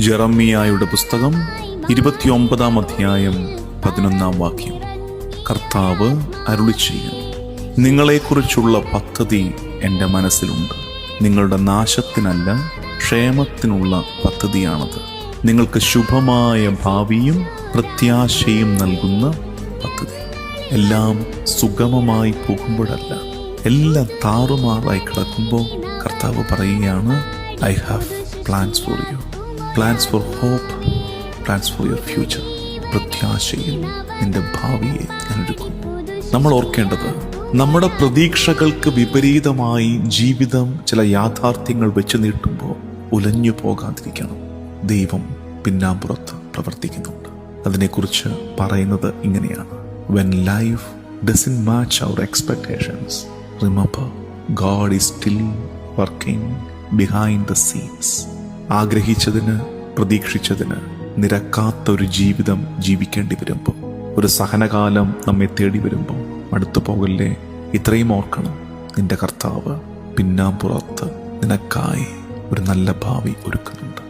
ജെറമ്യായുടെ പുസ്തകം 29-ാം അധ്യായം 11-ാം വാക്യം. കർത്താവ് അരുളിച്ചെയ്യുന്നു, നിങ്ങളെക്കുറിച്ചുള്ള പദ്ധതി എൻ്റെ മനസ്സിലുണ്ട്. നിങ്ങളുടെ നാശത്തിനല്ല, ക്ഷേമത്തിനുള്ള പദ്ധതിയാണത്. നിങ്ങൾക്ക് ശുഭമായ ഭാവിയും പ്രത്യാശയും നൽകുന്ന പദ്ധതി. എല്ലാം സുഗമമായി പോകുമ്പോഴല്ല, എല്ലാം താറുമാറായി കിടക്കുമ്പോൾ കർത്താവ് പറയുകയാണ്, I have plans for you, plans for hope, plans for your future. പ്രത്യാശയിൽ നിന്റെ ഭാവിയെ ഞാൻ ഒരുക്കും. നമ്മൾ ഓർക്കേണ്ടത്, നമ്മുടെ പ്രതീക്ഷകൾക്ക് വിപരീതമായി ജീവിതം ചില യാഥാർത്ഥ്യങ്ങൾ വെച്ച് നീട്ടുമ്പോൾ ഉലഞ്ഞു പോകാതിരിക്കണം. ദൈവം പിന്നാമ്പുറത്ത് പ്രവർത്തിക്കുന്നുണ്ട്. അതിനെക്കുറിച്ച് പറയുന്നത് ഇങ്ങനെയാണ്: When life doesn't match our expectations, remember God is still working behind the scenes. ആഗ്രഹിച്ചതിന്, പ്രതീക്ഷിച്ചതിന് നിരക്കാത്ത ഒരു ജീവിതം ജീവിക്കേണ്ടി വരുമ്പോൾ, ഒരു സഹനകാലം നമ്മെ തേടി വരുമ്പോൾ അടുത്തു പോകല്ലേ. ഇത്രയും ഓർക്കണം, നിന്റെ കർത്താവ് പിന്നാമ്പുറത്ത് നിനക്കായി ഒരു നല്ല ഭാവി ഒരുക്കുന്നുണ്ട്.